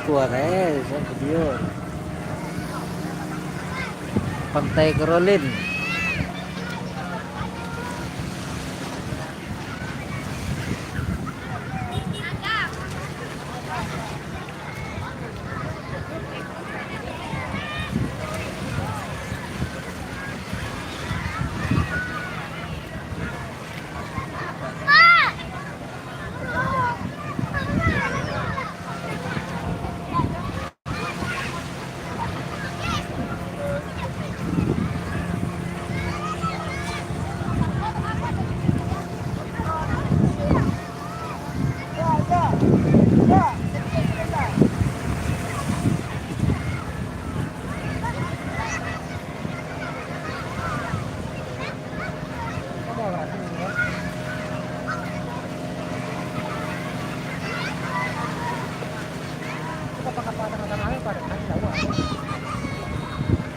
kuat sa video. Pantai Kerolin.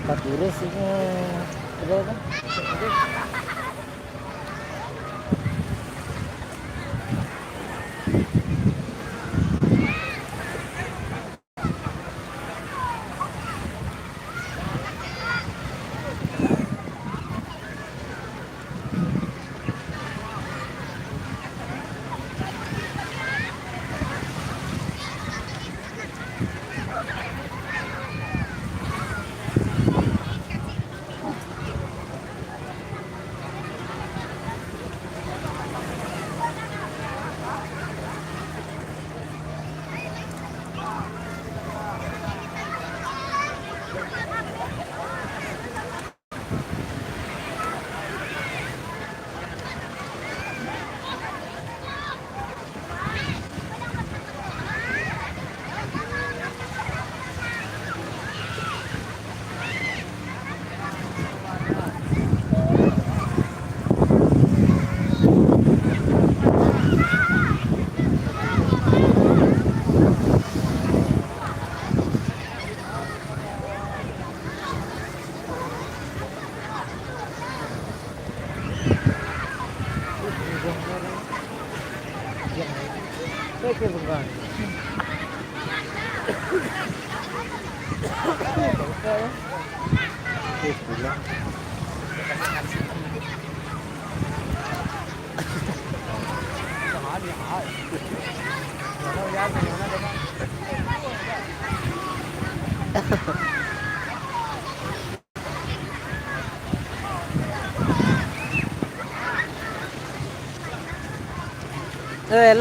Patulis ini berapa?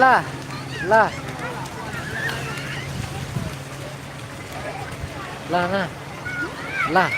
Lah, lah, lah, nah, lah.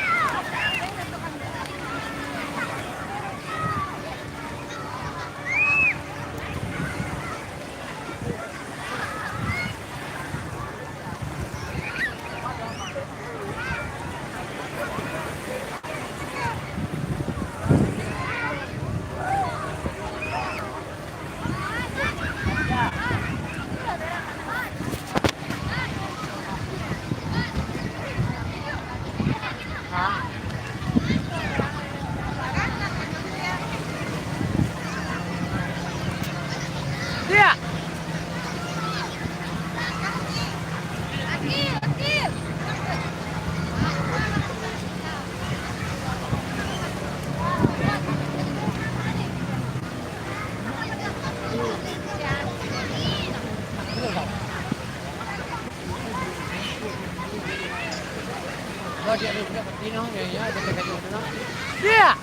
Dia.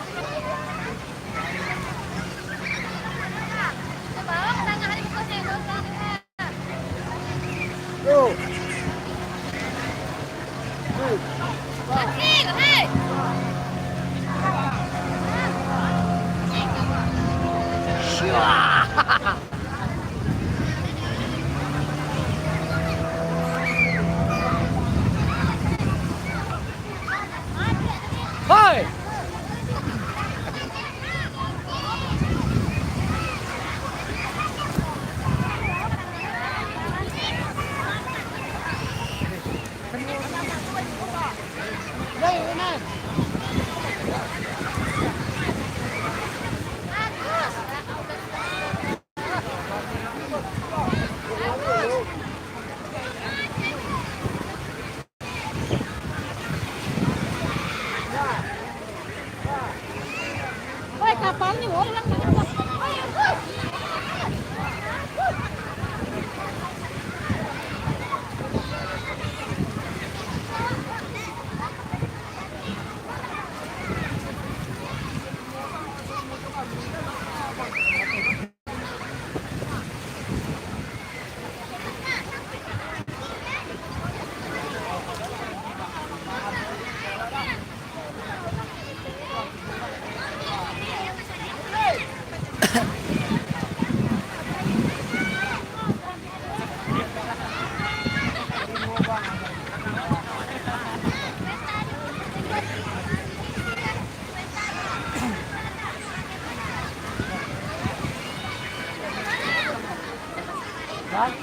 Go. Hey! TikTok.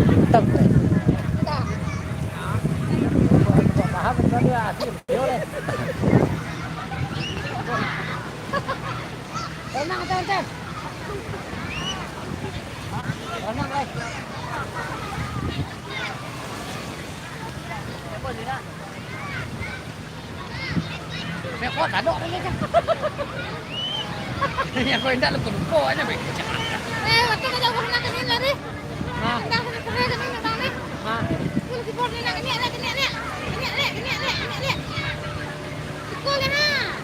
TikTok. Kok tak ada ni kan? Yang kau hendak lupa lupa aja baik. Waktu kita jauh nak ni lari. Hendak nak kerja kan ni bang ni. Kau lagi bor ni nak ni lek. Kau le ha.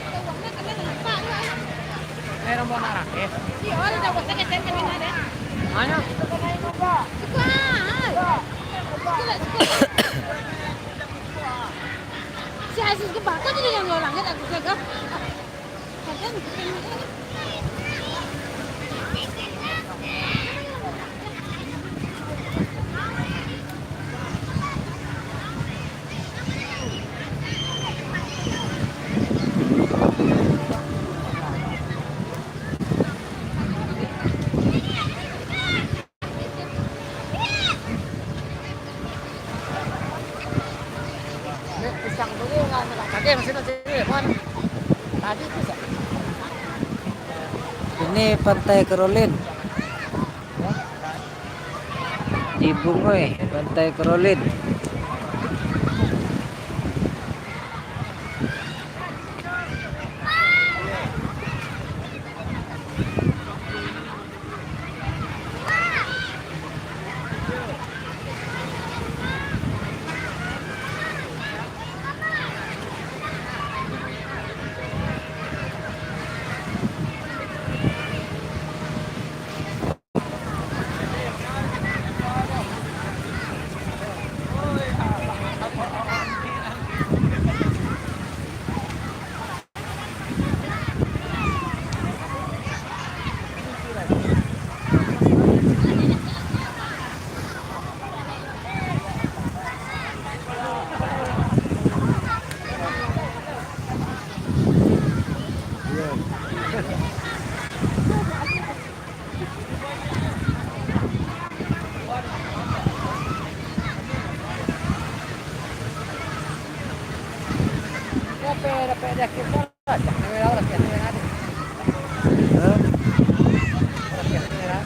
Kau nak kena lupa tu. Merong mau nak rakit. Si orang dah bosan kan ni ada. Mana? Si Aziz ke bakal jadi yang orang kan aku jaga. Kan Pisang dulu nggak kaget mesin sini, mana? Tadi pisang. Ini Pantai Kerolin. Cibungoy, Pantai Kerolin. Dapat dah kita lah. Jangan orang kita ada. Hah? Orang kita ada.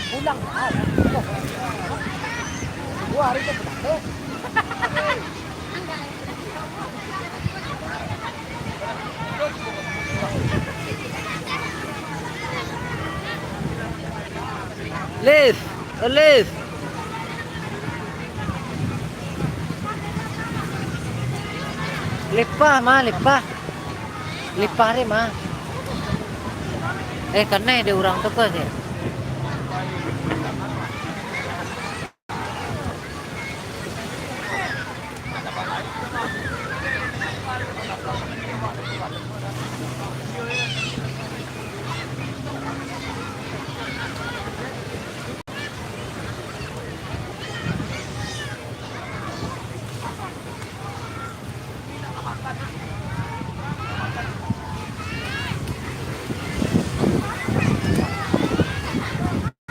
Pulang. Dua hari ke pulang. Live, live. Lipah mah, lipah. Lipah deh mah. Karena ada orang tu kan ya.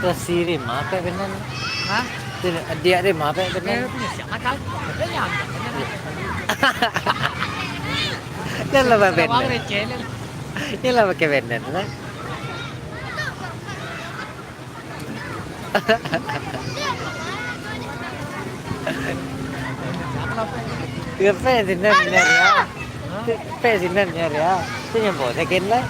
Itu si Rima apa benar? Hah? Dia Rima apa Dia benar? punya siapa kan? Dia yang Dia lah Bang benar. receh. Dia lah pakai benar lah. Dia pe sini benar ya. Pe sini benar ya. Itu yang boleh kan lah.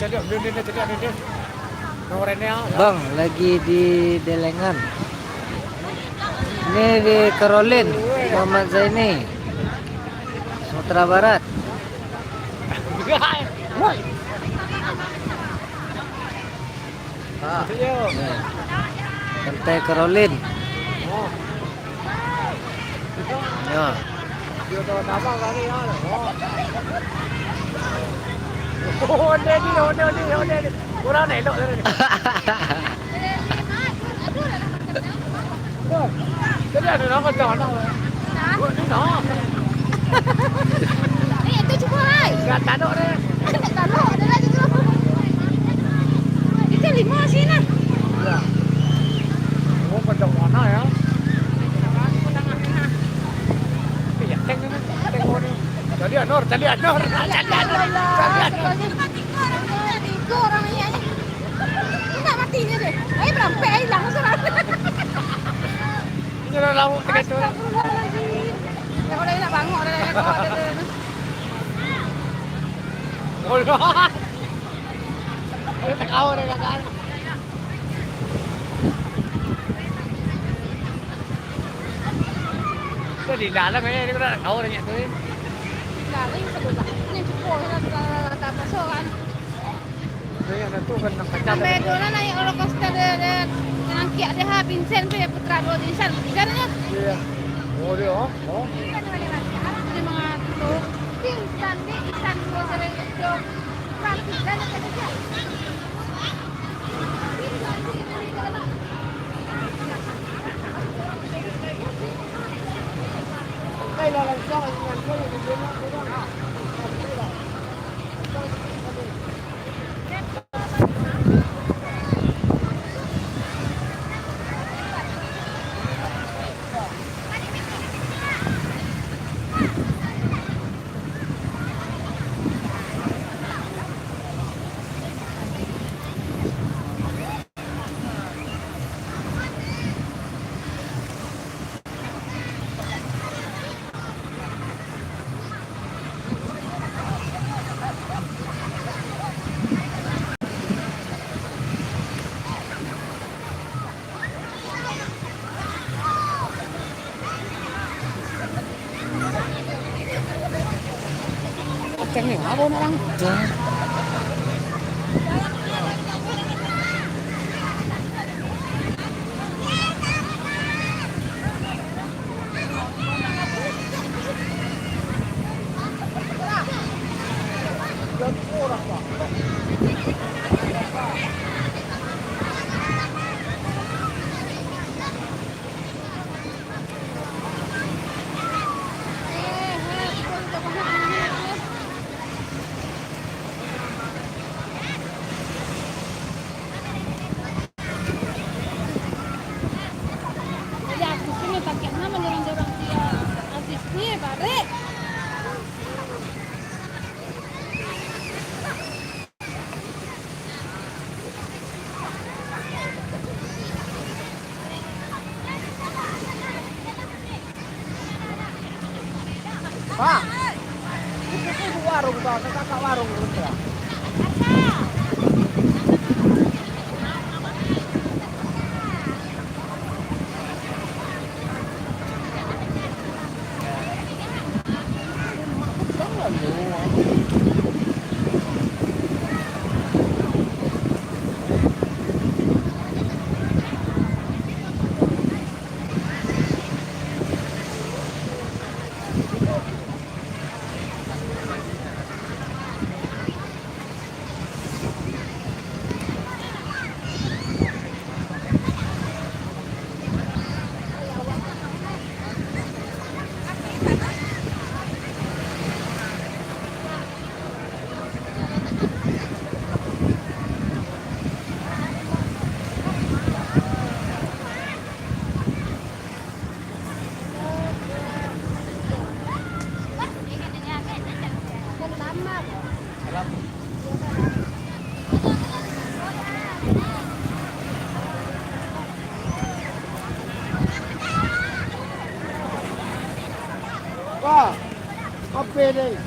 Jadi nomornya Bang, lagi di Delengan. Ini di Karolin, Muhammad Zaini, Sumatera Barat. Nih, Pantai Karolin. Ya. Kurang elok tadi. Jadi ada nama jangan. Itu cukup hai. Enggak tahu deh. Tak tahu ada lagi tu. Itu 5 sini. Ya. Oh, pada mana ya? Ya, tengok ni. Tadi Anor. Tiga orang ni. Tak mati ni dia. Ai berampai ai hilang sekarang. Ini dah lauk dekat tu. Kalau dia nak bangun ada ada. Oh, dia tak kau dia kan. Jadi dalam ni dia tak kau dia tu. Dah ini sudah. Ini cukup tak masuk kan. Dia ada tu kan nak kacau. Sampai dulu naik roller coaster dia dengan kiak dia ha Vincent punya putra dua di sana. Di sana ni. Iya. Oh dia. Oh. Dia mengatur Vincent di isan dua dari itu. Praktis dan kerja. Đây là lần sau lần sau thì đến đó. Ceng ni apa orang? Ah, itu warung ba, kakak warung gitu. Wah, apa ini?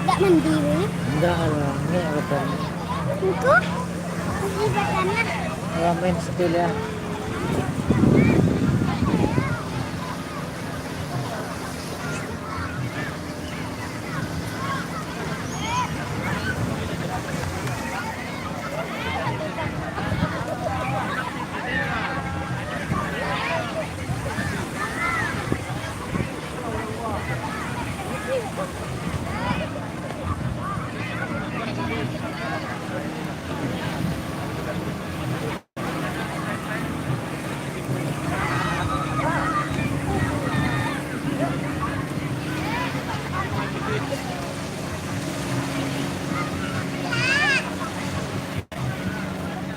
Enggak mandiri. Enggak lah, ini bukan. Engkau? Ini bagaimana? Ya main skill ya.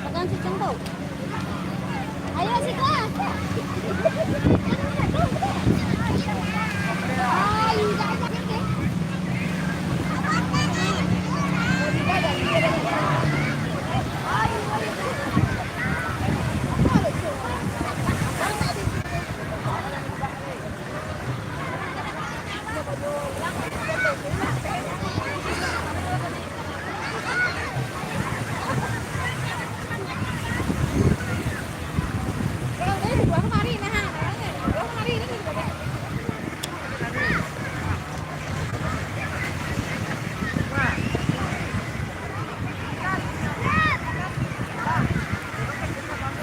Makan si Cengkau. Ayo si kelas. Ayo, jangan sakit deh.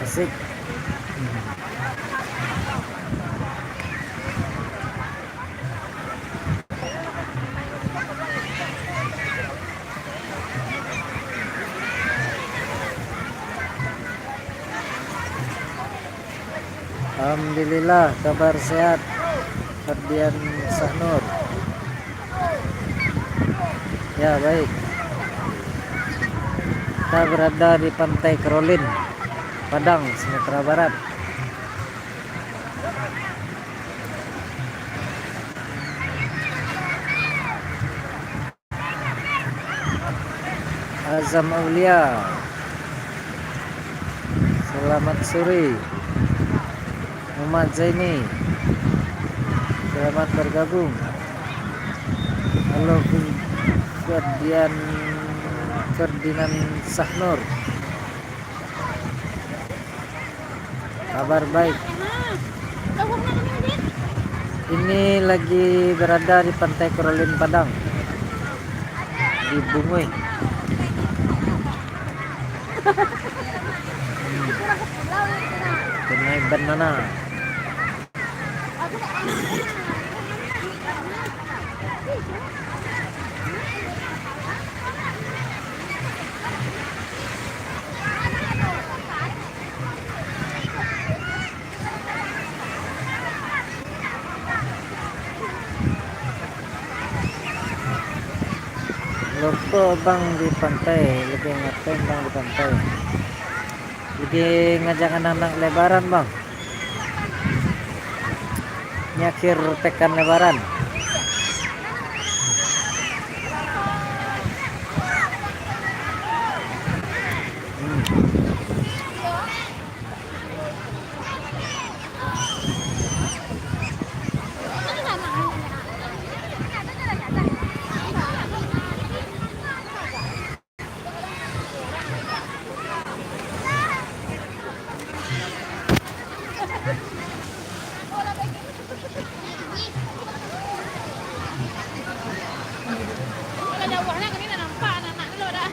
Asik. Alhamdulillah kabar sehat. Ferdian Sahnur. Ya baik. Kita berada di Pantai Kerolin, Padang, Sumatera Barat. Azam Aulia, selamat sore. Muhammad Zaini, selamat bergabung. Halo Ferdinand Sahnur. Kabar baik. Ini lagi berada di Pantai Kerolin Padang, di Bunguy. Tunai banana. Lupo bang di pantai, lagi ngapain bang di pantai? Lagi ngajak anak-anak lebaran bang. Ini akhir tekan lebaran. Kalau jauhnya kanina nampak anak-anak dulu dah.